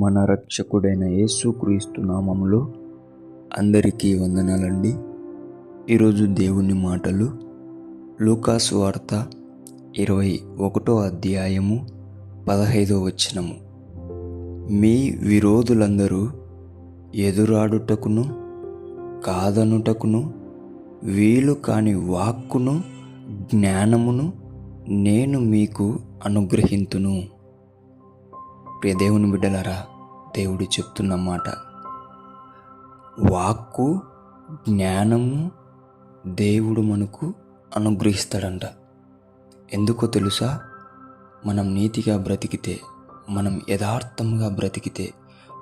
మన రక్షకుడైన యేసుక్రీస్తు నామములో అందరికీ వందనాలండి. ఈరోజు దేవుని మాటలు లూకాసు వార్త 21వ అధ్యాయము 15వ వచనము. మీ విరోధులందరూ ఎదురాడుటకును కాదనుటకును వీలు కాని వాక్కును జ్ఞానమును నేను మీకు అనుగ్రహింతును. ప్రియ దేవుని బిడ్డలారా, దేవుడు చెప్తున్న మాట, వాక్కు జ్ఞానము దేవుడు మనకు అనుగ్రహిస్తాడంట. ఎందుకో తెలుసా? మనం నీతిగా బ్రతికితే, మనం యథార్థంగా బ్రతికితే,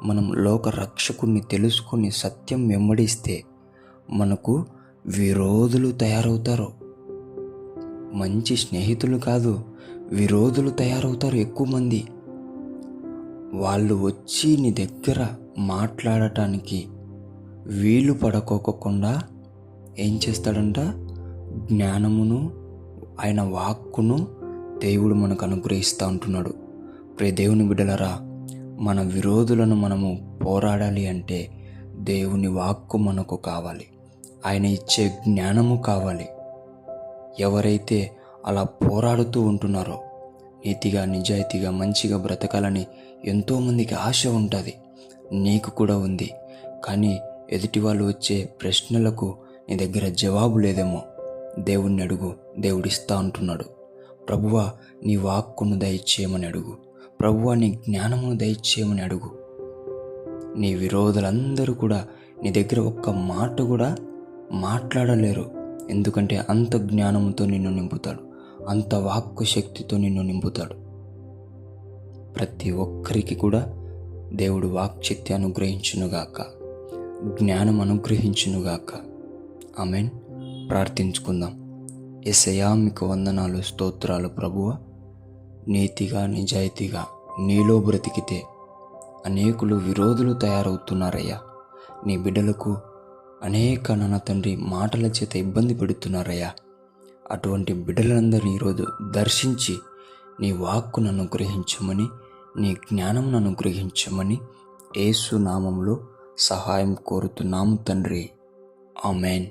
మనం లోక రక్షకుణ్ణి తెలుసుకొని సత్యం వెంబడిస్తే మనకు విరోధులు తయారవుతారు. మంచి స్నేహితులు కాదు, విరోధులు తయారవుతారు ఎక్కువ మంది. వాళ్ళు వచ్చి నీ దగ్గర మాట్లాడటానికి వీలు పడకోకుండా ఏం చేస్తాడంట? జ్ఞానమును ఆయన వాక్కును దేవుడు మనకు అనుగ్రహిస్తూ ఉంటున్నాడు. ప్రియ దేవుని బిడ్డలారా, మన విరోధులను మనము పోరాడాలి అంటే దేవుని వాక్కు మనకు కావాలి, ఆయన ఇచ్చే జ్ఞానము కావాలి. ఎవరైతే అలా పోరాడుతూ ఉంటున్నారో, నీతిగా నిజాయితీగా మంచిగా బ్రతకాలని ఎంతోమందికి ఆశ ఉంటుంది, నీకు కూడా ఉంది. కానీ ఎదుటి వాళ్ళు వచ్చే ప్రశ్నలకు నీ దగ్గర జవాబు లేదేమో. దేవుణ్ణి అడుగు, దేవుడిస్తా అంటున్నాడు. ప్రభువా నీ వాక్కును దయచేయమని అడుగు, ప్రభువా నీ జ్ఞానమును దయచేయమని అడుగు. నీ విరోధులందరూ కూడా నీ దగ్గర ఒక్క మాట కూడా మాట్లాడలేరు. ఎందుకంటే అంత జ్ఞానముతో నిన్ను నింపుతాడు, అంత వాక్కు శక్తితో నిన్ను నింపుతాడు. ప్రతి ఒక్కరికి కూడా దేవుడు వాక్శక్తి అనుగ్రహించునుగాక, జ్ఞానం అనుగ్రహించునుగాక. ఆమేన్. ప్రార్థించుకుందాం. యేసయ్యా మీకు వందనాలు, స్తోత్రాలు ప్రభువా. నీతిగా నిజాయితీగా నీలో బ్రతికితే అనేకులు విరోధులు తయారవుతున్నారయ్యా. నీ బిడ్డలకు అనేక నాన్న తండ్రి మాటల చేత ఇబ్బంది పెడుతున్నారయ్యా. అటువంటి బిడ్డలందరినీ ఈరోజు దర్శించి నీ వాక్కును అనుగ్రహించమని, నీ జ్ఞానమును అనుగ్రహించమని యేసు నామములో సహాయం కోరుతున్నాము తండ్రి. ఆమేన్.